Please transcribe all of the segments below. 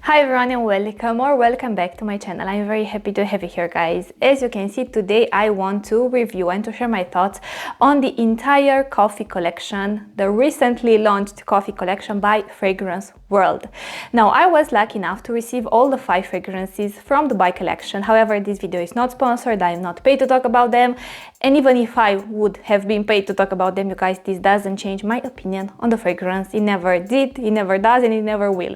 Hi everyone and welcome back to my channel. I'm very happy to have you here, guys. As you can see, today I want to review and to share my thoughts on the entire Coffe collection, the recently launched Coffe collection by Fragrance World. Now, I was lucky enough to receive all the 5 fragrances from the buy collection. However, this video is not sponsored, I am not paid to talk about them, and even if I would have been paid to talk about them, you guys, this doesn't change my opinion on the fragrance. It never did, it never does, and it never will.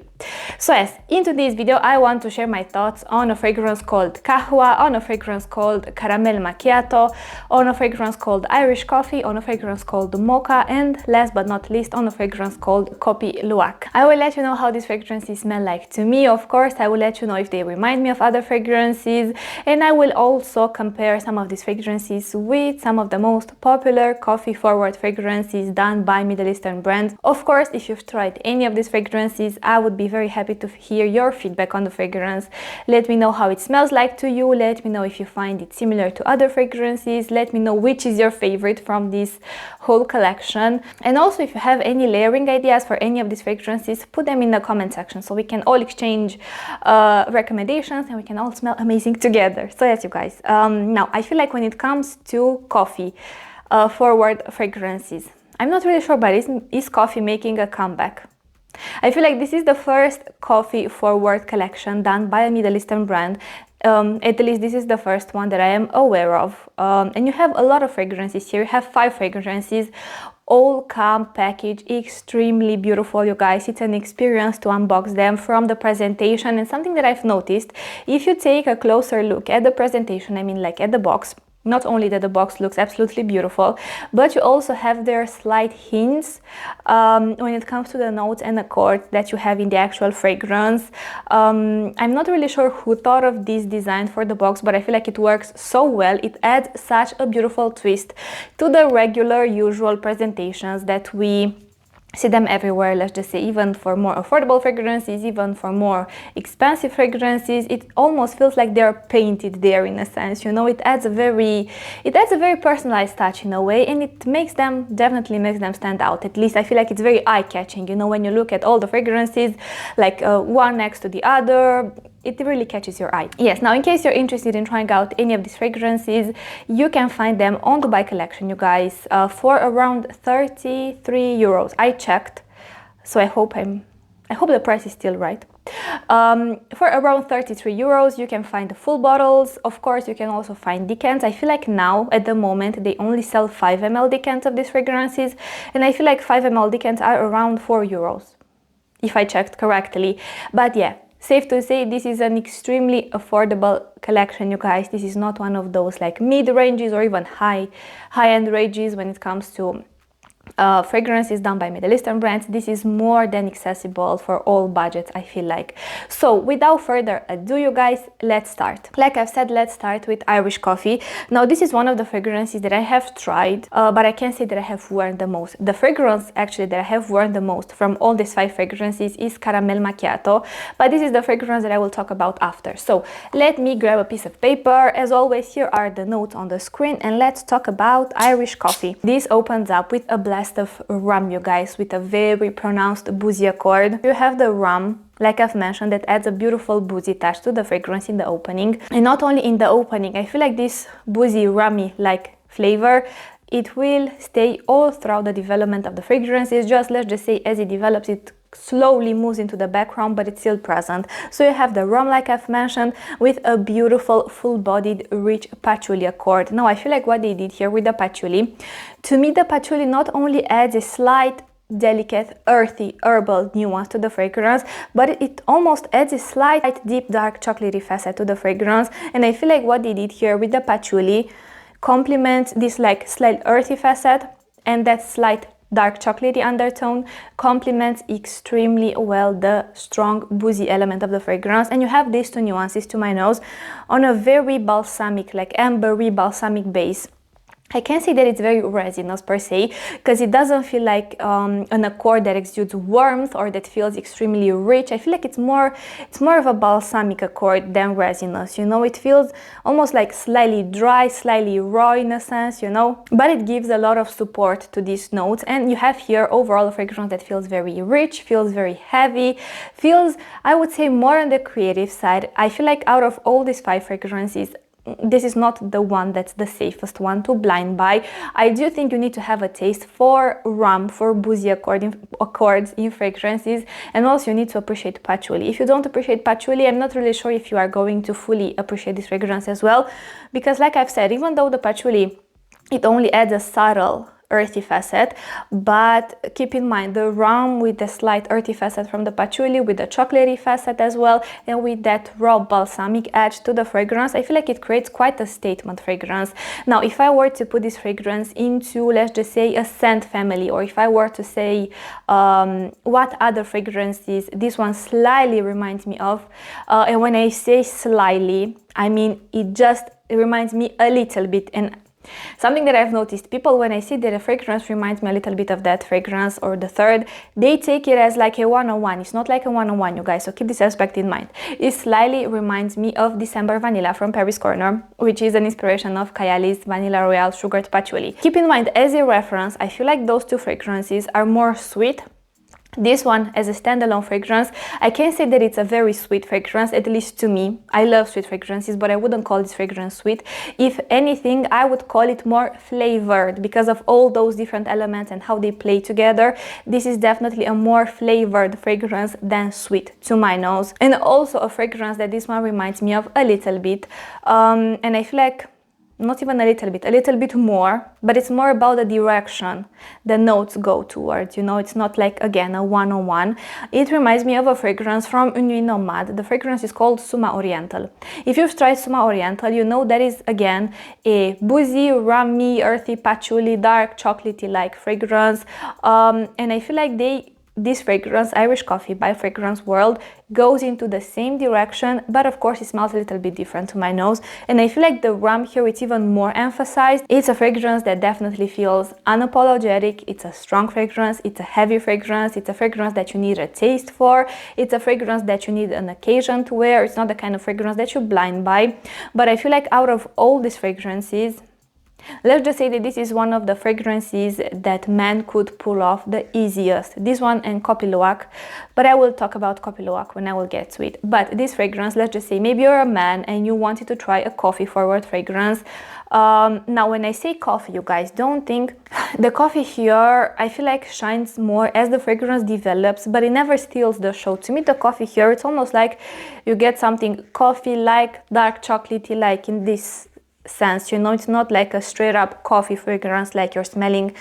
So yes, into this video I want to share my thoughts on a fragrance called QAHWA, on a fragrance called Caramel Macchiato, on a fragrance called Irish Coffee, on a fragrance called MOCHA, and last but not least on a fragrance called KOPI LUWAK. I will let you know how these fragrances smell like to me, of course. I will let you know if they remind me of other fragrances, and I will also compare some of these fragrances with some of the most popular coffee forward fragrances done by Middle Eastern brands. Of course, if you've tried any of these fragrances, I would be very happy to hear your feedback on the fragrance. Let me know how it smells like to you. Let me know if you find it similar to other fragrances. Let me know which is your favorite from this whole collection. And also, if you have any layering ideas for any of these fragrances, put them in the comment section so we can all exchange recommendations and we can all smell amazing together. So yes, you guys, now I feel like when it comes to coffee forward fragrances, I'm not really sure, but is Coffe making a comeback? I feel like this is the first coffee forward collection done by a Middle Eastern brand. At least this is the first one that I am aware of. And you have a lot of fragrances here. You have 5 fragrances, all come packaged extremely beautiful, you guys. It's an experience to unbox them from the presentation. And something that I've noticed, if you take a closer look at the presentation, I mean like at the box, not only that the box looks absolutely beautiful, but you also have their slight hints when it comes to the notes and accords that you have in the actual fragrance. I'm not really sure who thought of this design for the box, but I feel like it works so well. It adds such a beautiful twist to the regular, usual presentations that we see them everywhere. Let's just say, even for more affordable fragrances, even for more expensive fragrances, it almost feels like they're painted there in a sense, you know. It adds a very personalized touch in a way, and it definitely makes them stand out. At least I feel like it's very eye-catching, you know, when you look at all the fragrances like one next to the other. It really catches your eye. Yes, now in case you're interested in trying out any of these fragrances, you can find them on the buy collection, you guys, for around 33 euros. I checked, so I hope the price is still right. For around 33 euros, you can find the full bottles. Of course, you can also find decants. I feel like now, at the moment, they only sell 5 ml decants of these fragrances, and I feel like 5 ml decants are around 4 euros, if I checked correctly. But yeah, safe to say, this is an extremely affordable collection, you guys. This is not one of those like mid-ranges or even high-end ranges when it comes to fragrances done by Middle Eastern brands. This is more than accessible for all budgets, I feel like. So without further ado, you guys, let's start. Like I've said, let's start with Irish Coffee. Now, this is one of the fragrances that I have tried, but I can't say that I have worn the most. The fragrance actually that I have worn the most from all these 5 fragrances is Caramel Macchiato, but this is the fragrance that I will talk about after. So let me grab a piece of paper. As always, here are the notes on the screen, and let's talk about Irish Coffee. This opens up with a blast of rum, you guys, with a very pronounced boozy accord. You have the rum, like I've mentioned, that adds a beautiful boozy touch to the fragrance in the opening. And not only in the opening, I feel like this boozy, rummy like flavor, it will stay all throughout the development of the fragrance. It's just, let's just say, as it develops, it slowly moves into the background, but it's still present. So you have the rum, like I've mentioned, with a beautiful full-bodied rich patchouli accord. Now I feel like what they did here with the patchouli, to me the patchouli not only adds a slight delicate earthy herbal nuance to the fragrance, but it almost adds a slight deep dark chocolatey facet to the fragrance. And I feel like what they did here with the patchouli complements this like slight earthy facet, and that slight dark chocolatey undertone complements extremely well the strong boozy element of the fragrance. And you have these 2 nuances to my nose on a very balsamic, like ambery balsamic base. I can't say that it's very resinous per se, because it doesn't feel like an accord that exudes warmth or that feels extremely rich. I feel like it's more of a balsamic accord than resinous, you know. It feels almost like slightly dry, slightly raw in a sense, you know, but it gives a lot of support to these notes. And you have here overall a fragrance that feels very rich, feels very heavy, feels, I would say, more on the creative side. I feel like out of all these 5 fragrances, this is not the one that's the safest one to blind buy. I do think you need to have a taste for rum, for boozy accords in fragrances, and also you need to appreciate patchouli. If you don't appreciate patchouli, I'm not really sure if you are going to fully appreciate this fragrance as well, because like I've said, even though the patchouli, it only adds a subtle earthy facet, but keep in mind the rum with the slight earthy facet from the patchouli, with the chocolatey facet as well, and with that raw balsamic edge to the fragrance, I feel like it creates quite a statement fragrance. Now, if I were to put this fragrance into, let's just say, a scent family, or if I were to say what other fragrances this one slightly reminds me of, and when I say slightly, I mean it reminds me a little bit. And something that I've noticed, people, when I see that a fragrance reminds me a little bit of that fragrance or the third, they take it as like a one-on-one. It's not like a one-on-one, you guys, so keep this aspect in mind. It slightly reminds me of December Vanilla from Paris Corner, which is an inspiration of Kayali's Vanilla Royale Sugared Patchouli. Keep in mind, as a reference, I feel like those 2 fragrances are more sweet. This one, as a standalone fragrance, I can say that it's a very sweet fragrance, at least to me. I love sweet fragrances, but I wouldn't call this fragrance sweet. If anything, I would call it more flavored, because of all those different elements and how they play together. This is definitely a more flavored fragrance than sweet to my nose. And also a fragrance that this one reminds me of a little bit. And I feel like not even a little bit more, but it's more about the direction the notes go towards, you know. It's not like, again, a one-on-one. It reminds me of a fragrance from Une Nuit Nomade. The fragrance is called Suma Oriental. If you've tried Suma Oriental, you know that is, again, a boozy, rummy, earthy, patchouli, dark, chocolatey-like fragrance. And I feel like this fragrance, Irish Coffee by Fragrance World, goes into the same direction, but of course it smells a little bit different to my nose. And I feel like the rum here, it's even more emphasized. It's a fragrance that definitely feels unapologetic. It's a strong fragrance, it's a heavy fragrance, it's a fragrance that you need a taste for, it's a fragrance that you need an occasion to wear. It's not the kind of fragrance that you blind buy. But I feel like out of all these fragrances, let's just say that this is one of the fragrances that men could pull off the easiest. This one and KOPI LUWAK, but I will talk about KOPI LUWAK when I will get to it. But this fragrance, let's just say maybe you're a man and you wanted to try a coffee forward fragrance. Now when I say coffee, you guys, don't think the coffee here, I feel like shines more as the fragrance develops, but it never steals the show. To me, the coffee here, it's almost like you get something coffee-like, dark chocolatey-like in this sense, you know. It's not like a straight up coffee fragrance like you're smelling,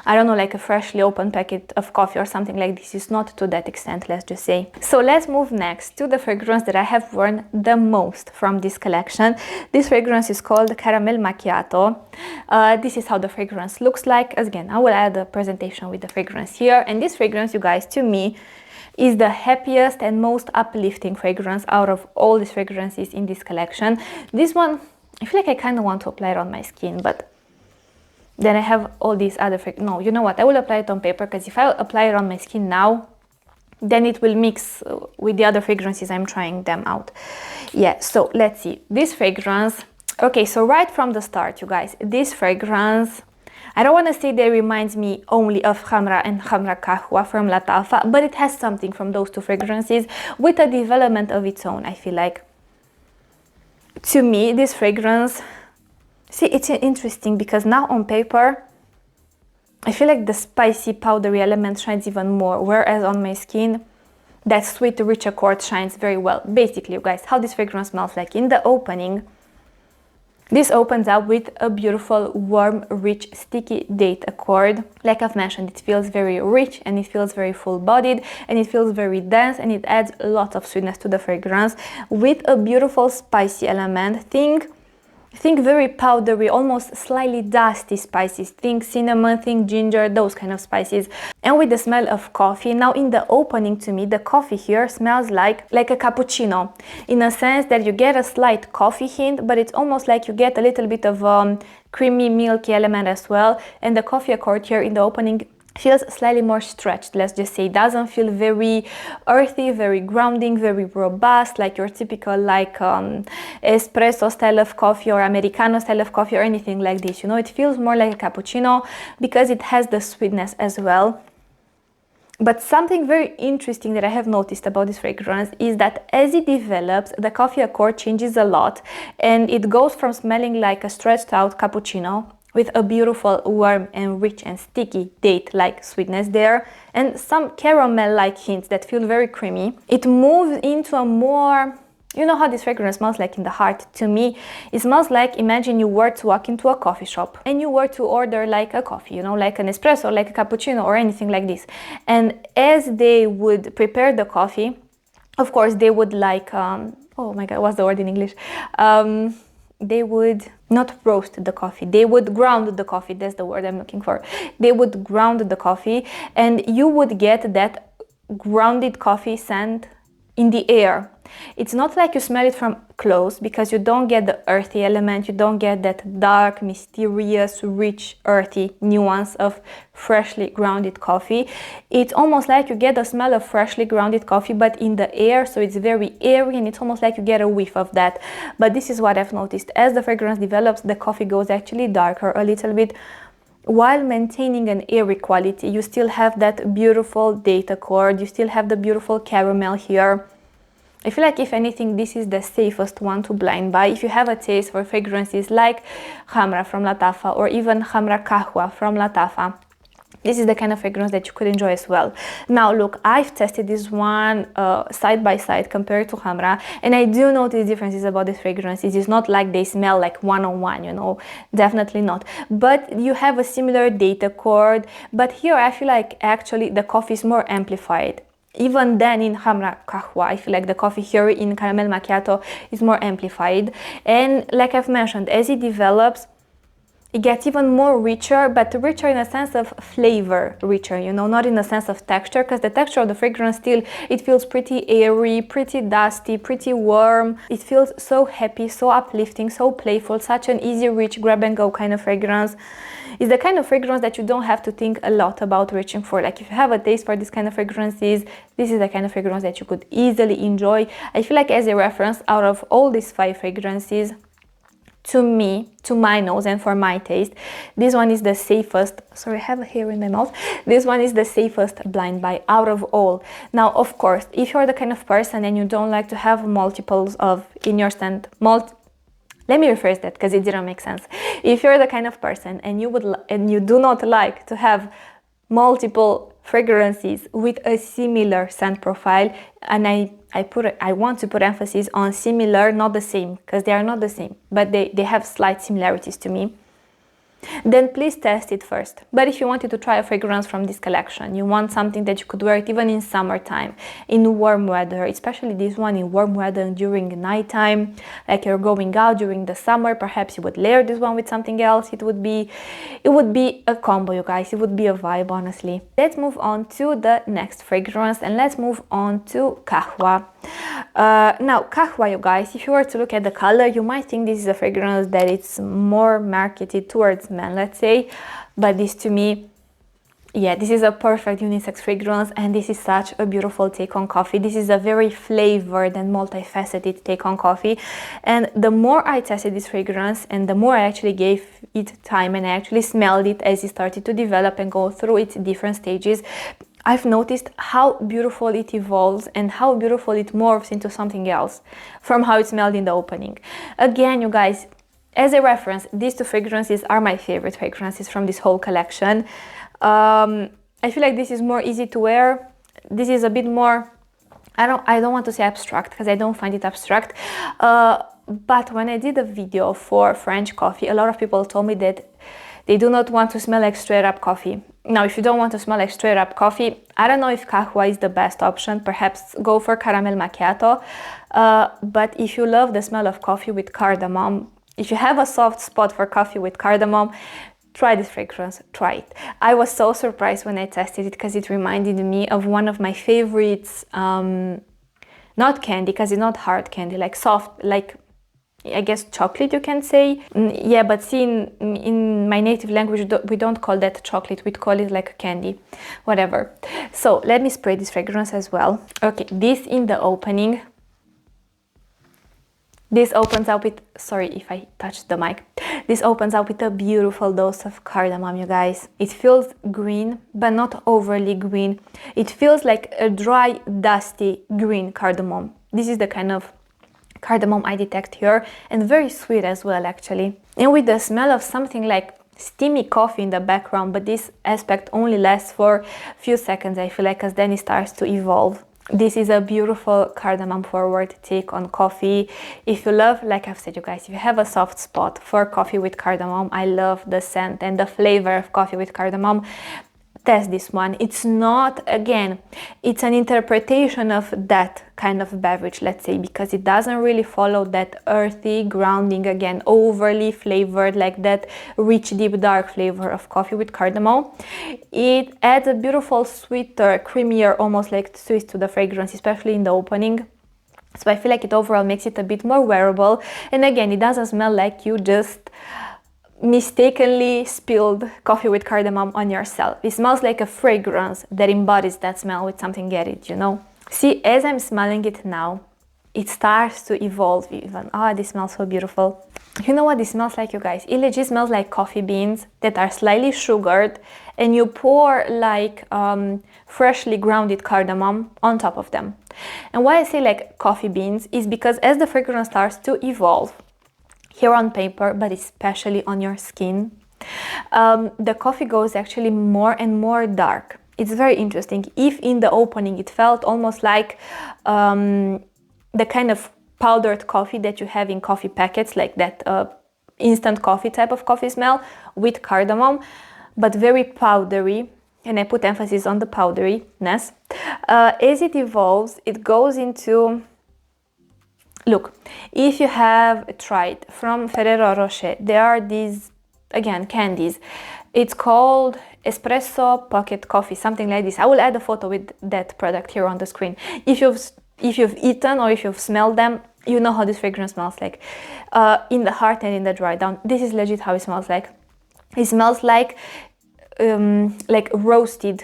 I don't know, like a freshly opened packet of coffee or something like this. It's not to that extent, let's just say. So let's move next to the fragrance that I have worn the most from this collection. This fragrance is called Caramel Macchiato. This is how the fragrance looks like. Again, I will add a presentation with the fragrance here. And this fragrance, you guys, to me, is the happiest and most uplifting fragrance out of all these fragrances in this collection. This one, I feel like I kind of want to apply it on my skin, but then I have all these other no, you know what, I will apply it on paper, because if I apply it on my skin now, then it will mix with the other fragrances. I'm trying them out. Yeah, so let's see. This fragrance, okay, so right from the start, you guys, this fragrance, I don't want to say that it reminds me only of Khamra and Khamra KAHWA from Lataafa, but it has something from those 2 fragrances with a development of its own, I feel like. To me, this fragrance, see, it's interesting because now on paper, I feel like the spicy, powdery element shines even more, whereas on my skin, that sweet, rich accord shines very well. Basically, you guys, how this fragrance smells like in the opening, this opens up with a beautiful, warm, rich, sticky date accord. Like I've mentioned, it feels very rich and it feels very full-bodied and it feels very dense, and it adds a lot of sweetness to the fragrance with a beautiful spicy element. Think think very powdery, almost slightly dusty spices. Think cinnamon, think ginger, those kind of spices. And with the smell of coffee, now in the opening, to me, the coffee here smells like a cappuccino, in a sense that you get a slight coffee hint, but it's almost like you get a little bit of creamy, milky element as well. And the coffee accord here in the opening feels slightly more stretched, let's just say. It doesn't feel very earthy, very grounding, very robust, like your typical like espresso style of coffee or Americano style of coffee or anything like this. You know, it feels more like a cappuccino because it has the sweetness as well. But something very interesting that I have noticed about this fragrance is that as it develops, the coffee accord changes a lot, and it goes from smelling like a stretched out cappuccino with a beautiful, warm and rich and sticky date-like sweetness there, and some caramel-like hints that feel very creamy. It moves into a more, you know how this fragrance smells like in the heart? To me, it smells like, imagine you were to walk into a coffee shop and you were to order like a coffee, you know, like an espresso, like a cappuccino or anything like this. And as they would prepare the coffee, of course, they would like, oh my God, what's the word in English? They would not roast the coffee, they would ground the coffee. That's the word I'm looking for. They would ground the coffee, and you would get that grounded coffee scent in the air. It's not like you smell it from close, because you don't get the earthy element, you don't get that dark, mysterious, rich, earthy nuance of freshly grounded coffee. It's almost like you get the smell of freshly grounded coffee, but in the air, so it's very airy, and it's almost like you get a whiff of that. But this is what I've noticed. As the fragrance develops, the coffee goes actually darker a little bit, while maintaining an airy quality. You still have that beautiful date accord, you still have the beautiful caramel here. I feel like, if anything, this is the safest one to blind buy. If you have a taste for fragrances like Khamra from Latafa or even Khamra KAHWA from Latafa, this is the kind of fragrance that you could enjoy as well. Now look, I've tested this one side by side compared to Khamra, and I do notice differences about these fragrances. It's not like they smell like one-on-one, you know, definitely not. But you have a similar date accord, but here I feel like actually the coffee is more amplified. Even then in Khamra KAHWA, I feel like the coffee here in Caramel Macchiato is more amplified. And like I've mentioned, as it develops, it gets even more richer, but richer in a sense of flavor richer, you know, not in a sense of texture, because the texture of the fragrance still, it feels pretty airy, pretty dusty, pretty warm. It feels so happy, so uplifting, so playful, such an easy reach, grab and go kind of fragrance. It's the kind of fragrance that you don't have to think a lot about reaching for. Like, if you have a taste for this kind of fragrances, this is the kind of fragrance that you could easily enjoy. I feel like, as a reference, out of all these 5 fragrances, to me, to my nose and for my taste, this one is the safest. Sorry, I have a hair in my mouth. This one is the safest blind buy out of all. Now, of course, if you're the kind of person and you don't like to have multiples of in your scent, let me rephrase that because it didn't make sense. If you're the kind of person and you do not like to have multiple fragrances with a similar scent profile, and I want to put emphasis on similar, not the same, because they are not the same, but they have slight similarities to me, then please test it first. But if you wanted to try a fragrance from this collection, you want something that you could wear it even in summertime, in warm weather, especially this one in warm weather and during nighttime, like you're going out during the summer, perhaps you would layer this one with something else. It would be a combo, you guys. It would be a vibe, honestly. Let's move on to the next fragrance, and let's move on to KAHWA. Now, KAHWA, you guys, if you were to look at the color, you might think this is a fragrance that it's more marketed towards men, let's say, but this, to me, yeah, this is a perfect unisex fragrance, and this is such a beautiful take on coffee. This is a very flavored and multifaceted take on coffee, and the more I tested this fragrance and the more I actually gave it time and I actually smelled it as it started to develop and go through its different stages, I've noticed how beautiful it evolves and how beautiful it morphs into something else from how it smelled in the opening. Again, you guys, as a reference, these 2 fragrances are my favorite fragrances from this whole collection. I feel like this is more easy to wear. This is a bit more, I don't want to say abstract, because I don't find it abstract. But when I did a video for French coffee, a lot of people told me that they do not want to smell like straight up coffee. Now, if you don't want to smell like straight up coffee, I don't know if KAHWA is the best option. Perhaps go for Caramel Macchiato. But if you love the smell of coffee with cardamom, if you have a soft spot for coffee with cardamom, try this fragrance, try it. I was so surprised when I tested it because it reminded me of one of my favorites, not candy, because it's not hard candy, like soft, like I guess chocolate you can say. Yeah, but see, in my native language we don't call that chocolate, we call it like candy, whatever. So let me spray this fragrance as well. Okay, this in the opening. This opens up with, sorry if I touched the mic, this opens up with a beautiful dose of cardamom, you guys. It feels green, but not overly green. It feels like a dry, dusty green cardamom. This is the kind of cardamom I detect here, and very sweet as well, actually. And with the smell of something like steamy coffee in the background, but this aspect only lasts for a few seconds, I feel like, because then it starts to evolve. This is a beautiful cardamom forward take on coffee. If you love, like I've said, you guys, if you have a soft spot for coffee with cardamom, I love the scent and the flavor of coffee with cardamom, test this one. It's not, again, it's an interpretation of that kind of beverage, let's say, because it doesn't really follow that earthy, grounding, again, overly flavored, like that rich, deep, dark flavor of coffee with cardamom. It adds a beautiful, sweeter, creamier, almost like twist to the fragrance, especially in the opening. So I feel like it overall makes it a bit more wearable. And again, it doesn't smell like you just mistakenly spilled coffee with cardamom on yourself. It smells like a fragrance that embodies that smell with something added, you know. See, as I'm smelling it now, it starts to evolve even. Ah, this smells so beautiful. You know what this smells like, you guys? It legit smells like coffee beans that are slightly sugared, and you pour like freshly grounded cardamom on top of them. And why I say like coffee beans is because as the fragrance starts to evolve, here on paper, but especially on your skin, the coffee goes actually more and more dark. It's very interesting. If in the opening it felt almost like the kind of powdered coffee that you have in coffee packets, like that instant coffee type of coffee smell with cardamom, but very powdery, and I put emphasis on the powderiness. As it evolves, it goes into, look, if you have tried from Ferrero Rocher, there are these, again, candies. It's called espresso pocket coffee, something like this. I will add a photo with that product here on the screen. If you've eaten or if you've smelled them, you know how this fragrance smells like. In the heart and in the dry down, this is legit how it smells like. It smells like roasted,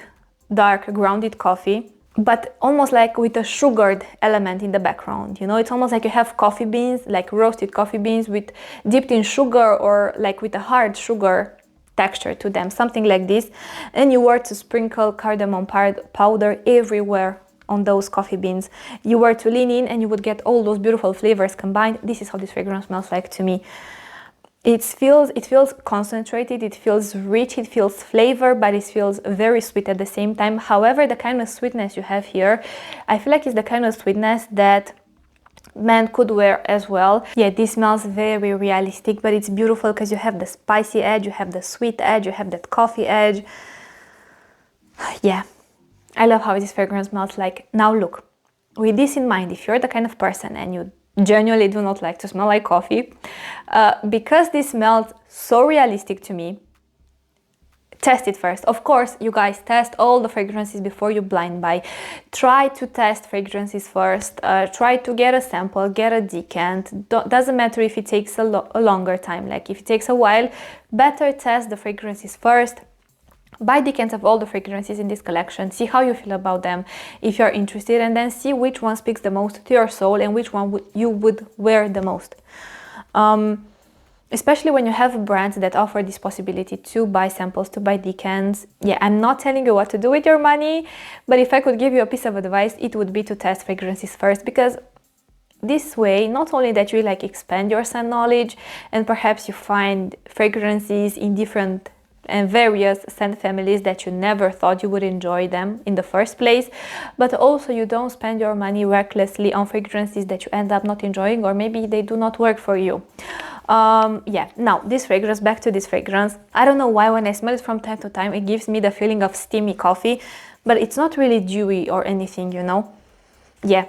dark, grounded coffee, but almost like with a sugared element in the background, you know. It's almost like you have coffee beans, like roasted coffee beans with dipped in sugar, or like with a hard sugar texture to them, something like this. And you were to sprinkle cardamom powder everywhere on those coffee beans. You were to lean in and you would get all those beautiful flavors combined. This is how this fragrance smells like to me. It feels concentrated, it feels rich, it feels flavor, but it feels very sweet at the same time. However, the kind of sweetness you have here, I feel like it's the kind of sweetness that men could wear as well. Yeah, this smells very realistic, but it's beautiful because you have the spicy edge, you have the sweet edge, you have that coffee edge. Yeah, I love how this fragrance smells like. Now look, with this in mind, if you're the kind of person and you genuinely do not like to smell like coffee, because this smells so realistic to me, test it first. Of course, you guys, test all the fragrances before you blind buy. Try to test fragrances first. Try to get a sample, get a decant. Doesn't matter if it takes a longer time. Like if it takes a while, better test the fragrances first. Buy decants of all the fragrances in this collection, see how you feel about them, if you're interested, and then see which one speaks the most to your soul and which one you would wear the most. Especially when you have brands that offer this possibility to buy samples, to buy decants. Yeah, I'm not telling you what to do with your money, but if I could give you a piece of advice, it would be to test fragrances first, because this way, not only that you like expand your scent knowledge and perhaps you find fragrances in different and various scent families that you never thought you would enjoy them in the first place, but also you don't spend your money recklessly on fragrances that you end up not enjoying, or maybe they do not work for you. Yeah, now this fragrance, back to this fragrance, I don't know why when I smell it from time to time it gives me the feeling of steamy coffee, but it's not really dewy or anything, you know. Yeah,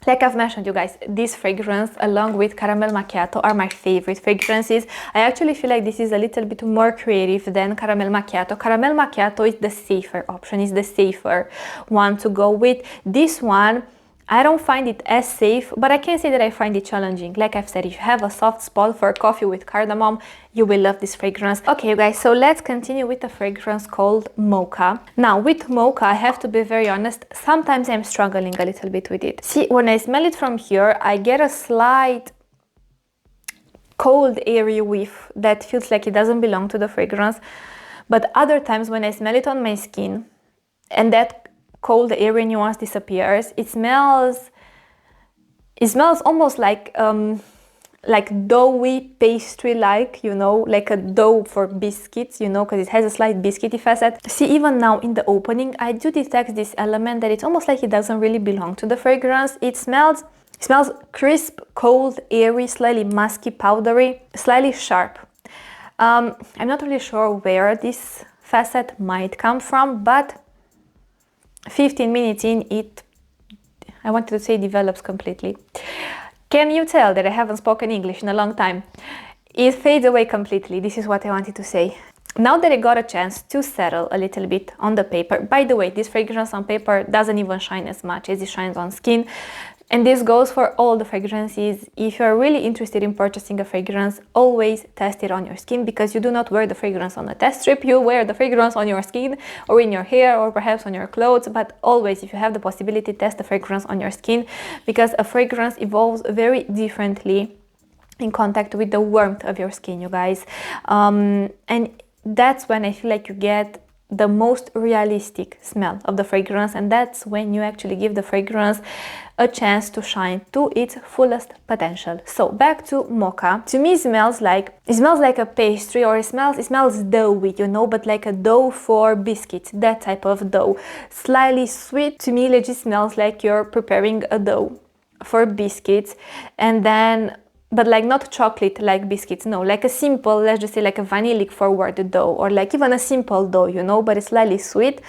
Like I've mentioned, you guys, this fragrance along with caramel macchiato are my favorite fragrances. I actually feel like this is a little bit more creative than caramel macchiato. Caramel macchiato is the safer option, is the safer one to go with. This one, I don't find it as safe, but I can say that I find it challenging. Like I've said, if you have a soft spot for coffee with cardamom, you will love this fragrance. Okay, you guys, so let's continue with a fragrance called Mocha. Now, with Mocha, I have to be very honest, sometimes I'm struggling a little bit with it. See, when I smell it from here, I get a slight cold, airy whiff that feels like it doesn't belong to the fragrance. But other times when I smell it on my skin, and that cold airy nuance disappears, it smells almost like doughy pastry, like, you know, like a dough for biscuits, you know, because it has a slight biscuity facet. See, even now in the opening, I do detect this element that it's almost like it doesn't really belong to the fragrance. It smells crisp, cold, airy, slightly musky, powdery, slightly sharp. I'm not really sure where this facet might come from, but 15 minutes in, I wanted to say develops completely. Can you tell that I haven't spoken English in a long time? It fades away completely. This is what I wanted to say. Now that I got a chance to settle a little bit on the paper, by the way, this fragrance on paper doesn't even shine as much as it shines on skin. And this goes for all the fragrances. If you're really interested in purchasing a fragrance, always test it on your skin, because you do not wear the fragrance on a test strip, you wear the fragrance on your skin or in your hair or perhaps on your clothes. But always, if you have the possibility, test the fragrance on your skin, because a fragrance evolves very differently in contact with the warmth of your skin, you guys. And that's when I feel like you get the most realistic smell of the fragrance, and that's when you actually give the fragrance a chance to shine to its fullest potential. So back to Mocha. To me, it smells like a pastry, or it smells doughy, you know, but like a dough for biscuits, that type of dough. Slightly sweet. To me, it just smells like you're preparing a dough for biscuits, and then but like not chocolate like biscuits, no, like a simple, let's just say like a vanillic forward dough, or like even a simple dough, you know, but it's slightly sweet.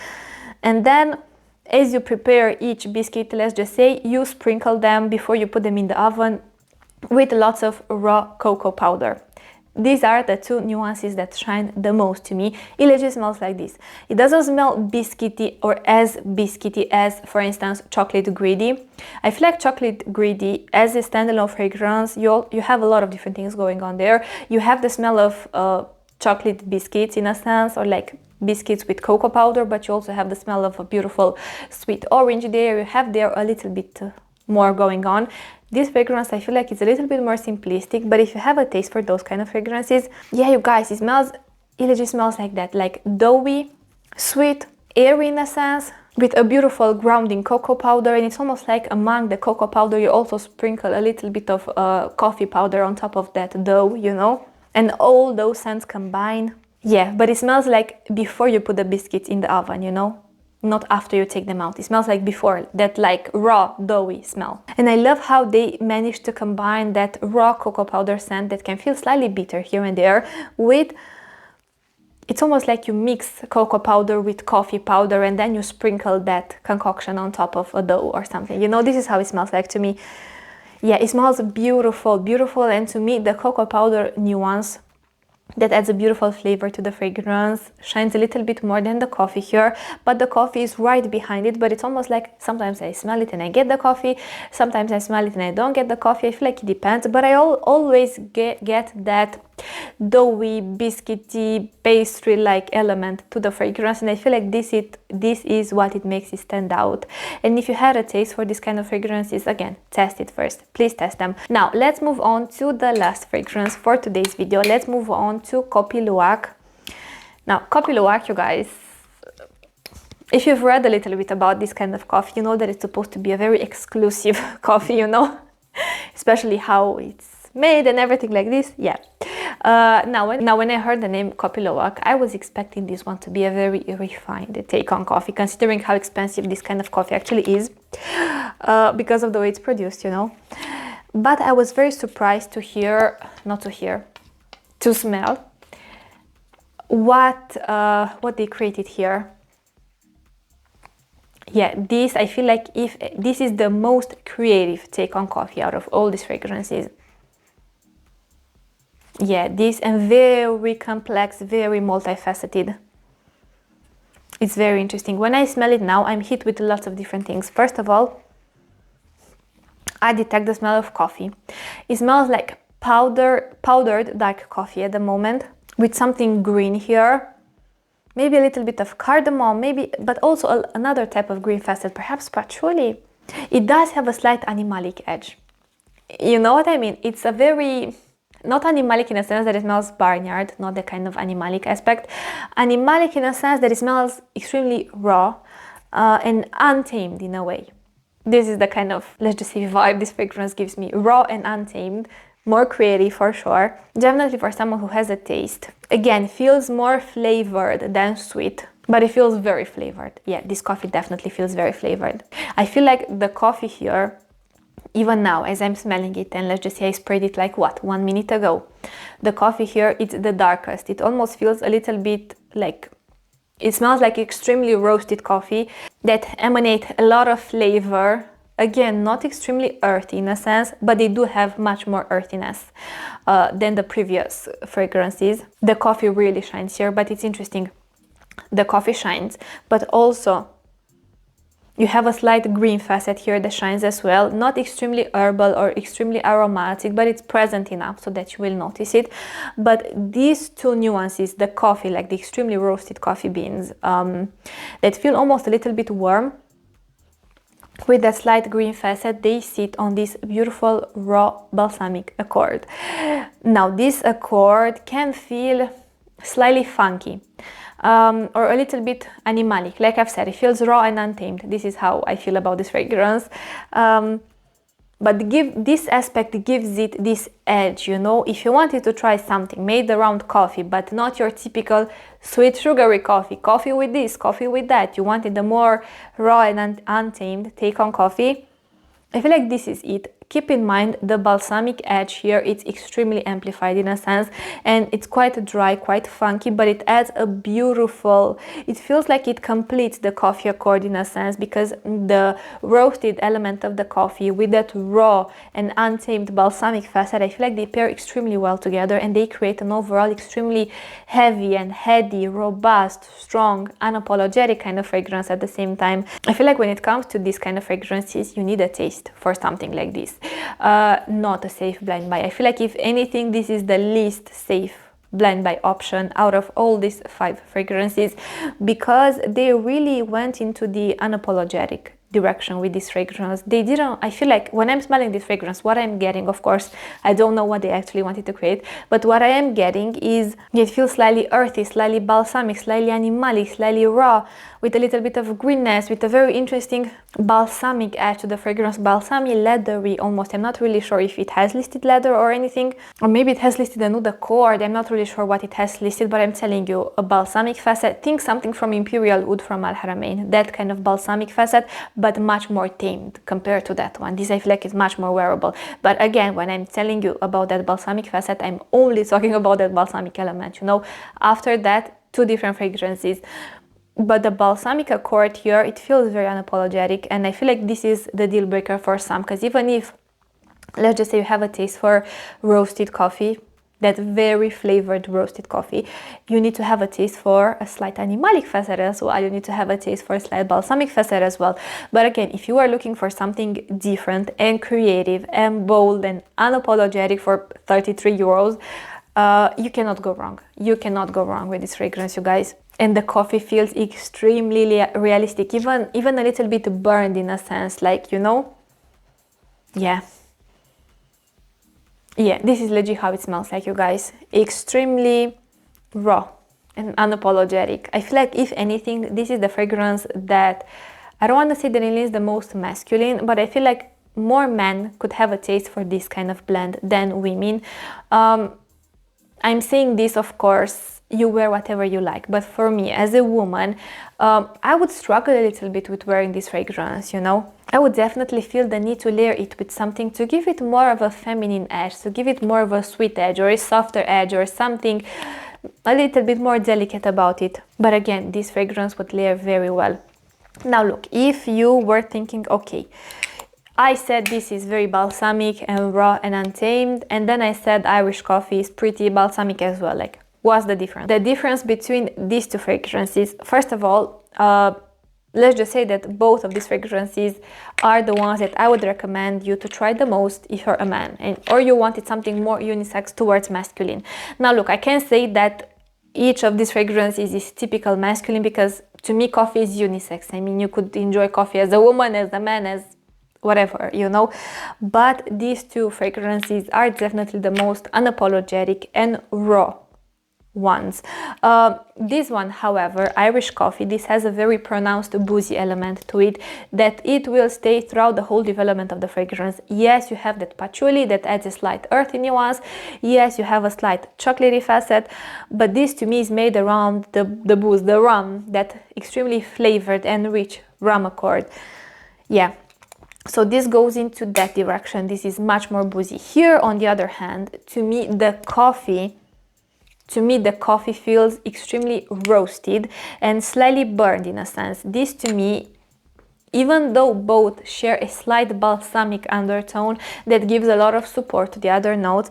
And then as you prepare each biscuit, let's just say, you sprinkle them before you put them in the oven with lots of raw cocoa powder. These are the two nuances that shine the most to me. It legit smells like this. It doesn't smell biscuity or as biscuity as, for instance, chocolate greedy. I feel like chocolate greedy as a standalone fragrance, you have a lot of different things going on there. You have the smell of chocolate biscuits in a sense, or like biscuits with cocoa powder, but you also have the smell of a beautiful sweet orange there. You have there a little bit more going on. This fragrance, I feel like it's a little bit more simplistic, but if you have a taste for those kind of fragrances, yeah, you guys, it just smells like that, like doughy, sweet, airy in a sense, with a beautiful grounding cocoa powder. And it's almost like among the cocoa powder, you also sprinkle a little bit of coffee powder on top of that dough, you know, and all those scents combine. Yeah, but it smells like before you put the biscuits in the oven, you know, not after you take them out. It smells like before, that like raw, doughy smell. And I love how they managed to combine that raw cocoa powder scent that can feel slightly bitter here and there with, it's almost like you mix cocoa powder with coffee powder and then you sprinkle that concoction on top of a dough or something. You know, this is how it smells like to me. Yeah, it smells beautiful, beautiful. And to me, the cocoa powder nuance that adds a beautiful flavor to the fragrance shines a little bit more than the coffee here, but the coffee is right behind it. But it's almost like sometimes I smell it and I get the coffee, sometimes I smell it and I don't get the coffee. I feel like it depends, but I always get that doughy, biscuity, pastry-like element to the fragrance, and I feel like this is what it makes it stand out. And if you had a taste for this kind of fragrances, again, test it first. Please test them. Now, let's move on to the last fragrance for today's video. Let's move on to KOPI LUWAK. Now, KOPI LUWAK, you guys, if you've read a little bit about this kind of coffee, you know that it's supposed to be a very exclusive coffee, you know, especially how it's made and everything like this. Yeah. Now when I heard the name KOPI LUWAK, I was expecting this one to be a very refined take on coffee, considering how expensive this kind of coffee actually is, because of the way it's produced, you know. But I was very surprised to smell what they created here. Yeah, this, I feel like if this is the most creative take on coffee out of all these fragrances. Yeah, this, and very complex, very multifaceted. It's very interesting. When I smell it now, I'm hit with lots of different things. First of all, I detect the smell of coffee. It smells like powdered dark coffee at the moment, with something green here. Maybe a little bit of cardamom, maybe, but also another type of green facet, perhaps patchouli. It does have a slight animalic edge. You know what I mean? It's a very, not animalic in a sense that it smells barnyard, not the kind of animalic aspect. Animalic in a sense that it smells extremely raw and untamed in a way. This is the kind of, let's just say, vibe this fragrance gives me. Raw and untamed. More creative for sure. Definitely for someone who has a taste. Again, feels more flavored than sweet, but it feels very flavored. Yeah, this coffee definitely feels very flavored. I feel like the coffee here, even now as I'm smelling it, and let's just say I sprayed it like what, 1 minute ago. The coffee here, it's the darkest. It almost feels a little bit like, it smells like extremely roasted coffee that emanate a lot of flavor. Again, not extremely earthy in a sense, but they do have much more earthiness than the previous fragrances. The coffee really shines here, but it's interesting. The coffee shines, but also you have a slight green facet here that shines as well. Not extremely herbal or extremely aromatic, but it's present enough so that you will notice it. But these two nuances, the coffee, like the extremely roasted coffee beans, that feel almost a little bit warm, with that slight green facet, they sit on this beautiful raw balsamic accord. Now this accord can feel slightly funky or a little bit animalic. Like I've said, it feels raw and untamed. This is how I feel about this fragrance. But this aspect gives it this edge, you know. If you wanted to try something made around coffee, but not your typical sweet sugary coffee, coffee with this, coffee with that, you wanted a more raw and untamed take on coffee, I feel like this is it. Keep in mind the balsamic edge here, it's extremely amplified in a sense, and it's quite dry, quite funky, but it adds a beautiful, it feels like it completes the coffee accord in a sense, because the roasted element of the coffee with that raw and untamed balsamic facet, I feel like they pair extremely well together, and they create an overall extremely heavy and heady, robust, strong, unapologetic kind of fragrance at the same time. I feel like when it comes to this kind of fragrances, you need a taste for something like this. Not a safe blind buy. I feel like if anything, this is the least safe blind buy option out of all these 5 fragrances, because they really went into the unapologetic direction with this fragrance. They didn't, I feel like when I'm smelling this fragrance, what I'm getting, of course, I don't know what they actually wanted to create, but what I am getting is, it feels slightly earthy, slightly balsamic, slightly animalic, slightly raw, with a little bit of greenness, with a very interesting balsamic edge to the fragrance, balsamy, leathery almost. I'm not really sure if it has listed leather or anything, or maybe it has listed a nude accord. I'm not really sure what it has listed, but I'm telling you, a balsamic facet. Think something from Imperial Wood from Al Haramain, that kind of balsamic facet, but much more tamed compared to that one. This I feel like is much more wearable. But again, when I'm telling you about that balsamic facet, I'm only talking about that balsamic element, you know. After that, 2 different fragrances. But the balsamic accord here, it feels very unapologetic, and I feel like this is the deal breaker for some, because even if, let's just say you have a taste for roasted coffee, that very flavored roasted coffee, you need to have a taste for a slight animalic facet as well. You need to have a taste for a slight balsamic facet as well. But again, if you are looking for something different and creative and bold and unapologetic for 33 euros, you cannot go wrong. You cannot go wrong with this fragrance, you guys. And the coffee feels extremely realistic, even a little bit burned in a sense, like, you know. Yeah, this is legit how it smells like, you guys. Extremely raw and unapologetic. I feel like, if anything, this is the fragrance that, I don't want to say that it is the most masculine, but I feel like more men could have a taste for this kind of blend than women. I'm saying this, of course, you wear whatever you like, but for me as a woman, I would struggle a little bit with wearing this fragrance, you know. I would definitely feel the need to layer it with something to give it more of a feminine edge, to give it more of a sweet edge or a softer edge or something a little bit more delicate about it. But again, this fragrance would layer very well Now look, if you were thinking, okay, I said this is very balsamic and raw and untamed, and then I said Irish coffee is pretty balsamic as well. Like, what's the difference? The difference between these two fragrances, first of all, let's just say that both of these fragrances are the ones that I would recommend you to try the most if you're a man, or you wanted something more unisex towards masculine. Now look, I can say that each of these fragrances is typical masculine, because to me coffee is unisex. I mean, you could enjoy coffee as a woman, as a man, as whatever, you know, but these two fragrances are definitely the most unapologetic and raw ones. This one, however, Irish coffee, this has a very pronounced boozy element to it that it will stay throughout the whole development of the fragrance. Yes, you have that patchouli that adds a slight earthy nuance. Yes, you have a slight chocolatey facet, but this to me is made around the booze, the rum, that extremely flavored and rich rum accord. Yeah. So this goes into that direction. This is much more boozy. Here, on the other hand, to me the coffee feels extremely roasted and slightly burned in a sense. This to me, even though both share a slight balsamic undertone that gives a lot of support to the other notes,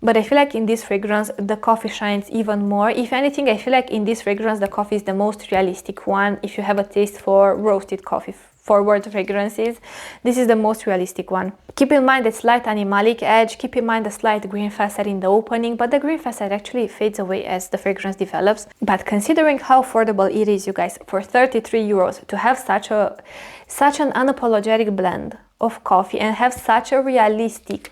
but I feel like in this fragrance the coffee shines even more. If anything, I feel like in this fragrance the coffee is the most realistic one. If you have a taste for roasted coffee forward fragrances, this is the most realistic one. Keep in mind the slight animalic edge, keep in mind the slight green facet in the opening, but the green facet actually fades away as the fragrance develops. But considering how affordable it is, you guys, for 33 euros to have such an unapologetic blend of coffee and have such a realistic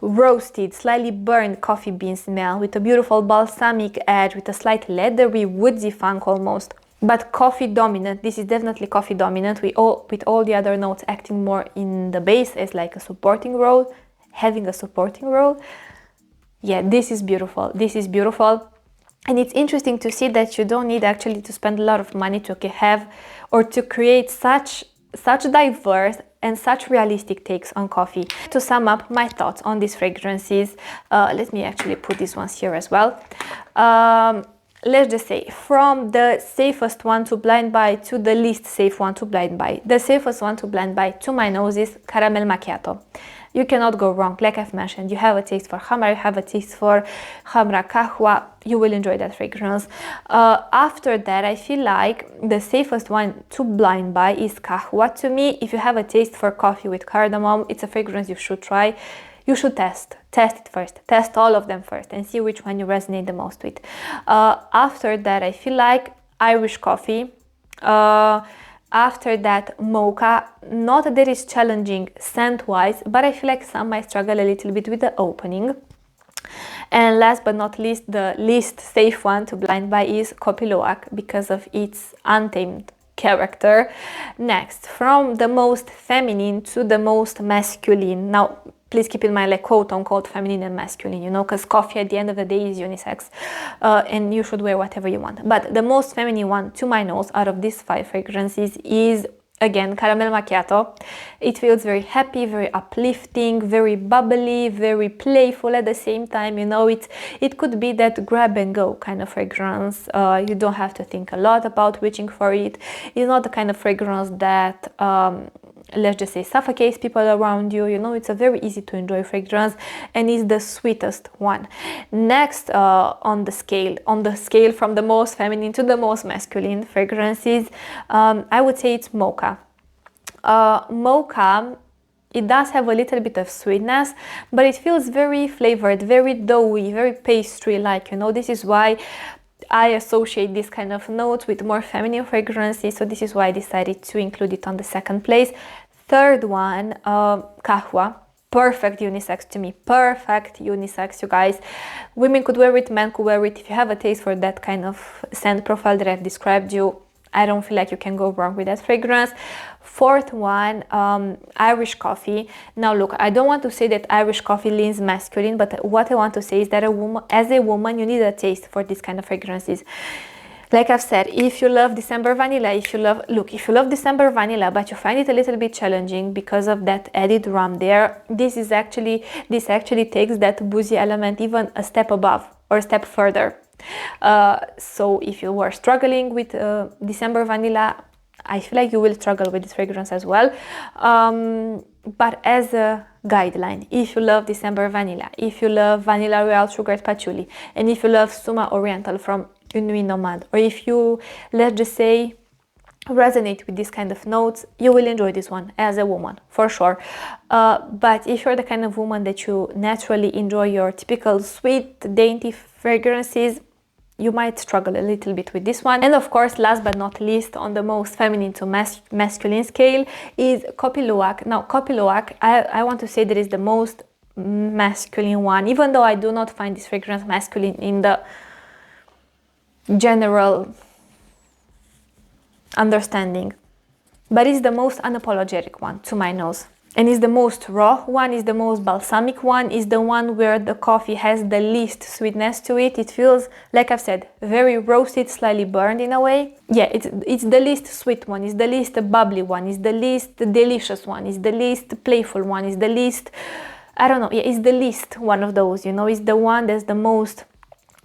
roasted, slightly burned coffee bean smell with a beautiful balsamic edge, with a slight leathery, woodsy funk almost, but coffee dominant. This is definitely coffee dominant, with all the other notes acting more in the base as like a supporting role, having a supporting role. Yeah, this is beautiful. This is beautiful. And it's interesting to see that you don't need actually to spend a lot of money to have or to create such diverse and such realistic takes on coffee. To sum up my thoughts on these fragrances, let me actually put these ones here as well. Let's just say, from the safest one to blind buy to the least safe one to blind buy. The safest one to blind buy to my nose is Caramel Macchiato. You cannot go wrong. Like I've mentioned, you have a taste for Khamra, you have a taste for Khamra QAHWA, you will enjoy that fragrance. After that, I feel like the safest one to blind buy is QAHWA. To me, if you have a taste for coffee with cardamom, it's a fragrance you should try. You should test it first, test all of them first and see which one you resonate the most with. After that, I feel like Irish coffee. After that, mocha. Not that it is challenging scent-wise, but I feel like some might struggle a little bit with the opening. And last but not least, the least safe one to blind buy is KOPI LUWAK, because of its untamed character. Next, from the most feminine to the most masculine. Now, please keep in mind, like, quote-unquote feminine and masculine, you know, because coffee at the end of the day is unisex, and you should wear whatever you want. But the most feminine one, to my nose, out of these 5 fragrances is, again, Caramel Macchiato. It feels very happy, very uplifting, very bubbly, very playful at the same time. You know, it could be that grab-and-go kind of fragrance. You don't have to think a lot about reaching for it. It's not the kind of fragrance that let's just say suffocates people around you. You know, it's a very easy to enjoy fragrance and is the sweetest one. Next, on the scale from the most feminine to the most masculine fragrances, I would say it's mocha. Mocha, it does have a little bit of sweetness, but it feels very flavored, very doughy, very pastry-like. You know, this is why I associate this kind of notes with more feminine fragrances, so this is why I decided to include it on the second place. Third one, QAHWA. Perfect unisex to me. Perfect unisex, you guys. Women could wear it, men could wear it. If you have a taste for that kind of scent profile that I've described you, I don't feel like you can go wrong with that fragrance. Fourth one, Irish coffee. Now look, I don't want to say that Irish coffee leans masculine, but what I want to say is that as a woman, you need a taste for these kind of fragrances. Like I've said, if you love December vanilla, if you love December vanilla, but you find it a little bit challenging because of that added rum there, this actually takes that boozy element even a step above or a step further. So if you were struggling with December vanilla, I feel like you will struggle with this fragrance as well. But as a guideline, if you love December Vanilla, if you love Vanilla Royal Sugared Patchouli, and if you love Suma Oriental from Une Nuit Nomade, or if you, let's just say, resonate with this kind of notes, you will enjoy this one as a woman, for sure. But if you're the kind of woman that you naturally enjoy your typical sweet, dainty fragrances, you might struggle a little bit with this one. And of course, last but not least, on the most feminine to masculine scale is KOPI LUWAK. Now, KOPI LUWAK, I want to say that is the most masculine one, even though I do not find this fragrance masculine in the general understanding, but it's the most unapologetic one to my nose, and is the most raw one, is the most balsamic one, is the one where the coffee has the least sweetness to it. It feels, like I've said, very roasted, slightly burned in a way. Yeah, it's the least sweet one, it's the least bubbly one, it's the least delicious one, it's the least playful one, it's the least, I don't know, yeah, it's the least one of those, you know. It's the one that's the most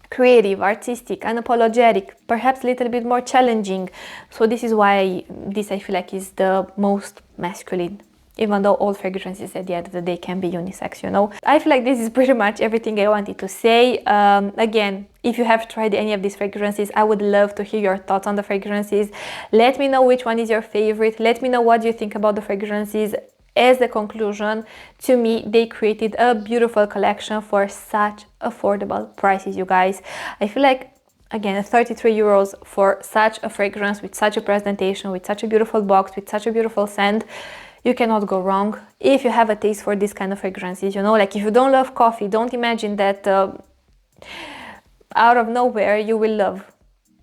creative, artistic, unapologetic, perhaps a little bit more challenging. So this is why this, I feel like, is the most masculine, even though all fragrances at the end of the day can be unisex, you know. I feel like this is pretty much everything I wanted to say. Again, if you have tried any of these fragrances, I would love to hear your thoughts on the fragrances. Let me know which one is your favorite. Let me know what you think about the fragrances. As a conclusion, to me, they created a beautiful collection for such affordable prices, you guys. I feel like, again, 33 euros for such a fragrance, with such a presentation, with such a beautiful box, with such a beautiful scent, you cannot go wrong if you have a taste for this kind of fragrances, you know. Like, if you don't love coffee, don't imagine that out of nowhere you will love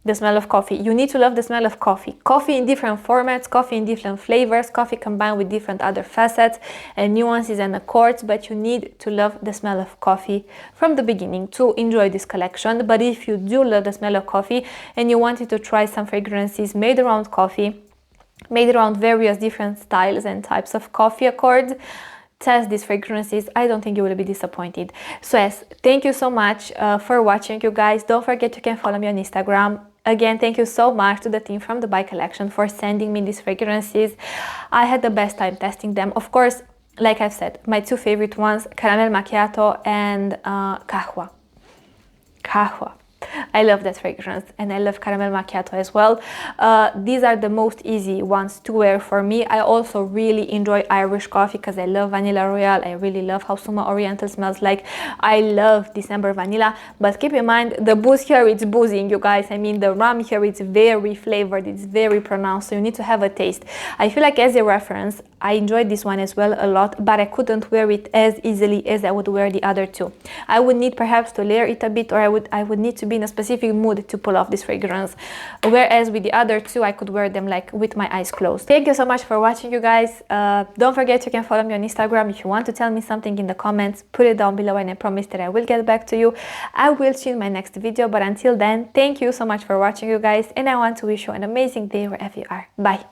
the smell of coffee. You need to love the smell of coffee. Coffee in different formats, coffee in different flavors, coffee combined with different other facets and nuances and accords, but you need to love the smell of coffee from the beginning to enjoy this collection. But if you do love the smell of coffee and you wanted to try some fragrances made around coffee, made around various different styles and types of coffee accords, test these fragrances. I don't think you will be disappointed. So yes, thank you so much for watching, you guys. Don't forget you can follow me on Instagram. Again, thank you so much to the team from the Buy Collection for sending me these fragrances. I had the best time testing them. Of course, like I've said, my two favorite ones, Caramel Macchiato and QAHWA. QAHWA. I love that fragrance, and I love Caramel Macchiato as well. These are the most easy ones to wear for me. I also really enjoy Irish coffee because I love Vanilla Royale. I really love how Suma Oriental smells like. I love December Vanilla, but keep in mind the booze here, it's boozing, you guys. I mean, the rum here, it's very flavored, it's very pronounced, so you need to have a taste. I feel like, as a reference, I enjoyed this one as well a lot, but I couldn't wear it as easily as I would wear the other two. I would need perhaps to layer it a bit, or I would need to be in a specific mood to pull off this fragrance, whereas with the other two I could wear them like with my eyes closed. Thank you so much for watching, you guys. Don't forget you can follow me on Instagram. If you want to tell me something in the comments, put it down below and I promise that I will get back to you. I will see you in my next video, but until then, thank you so much for watching, you guys, and I want to wish you an amazing day wherever you are. Bye.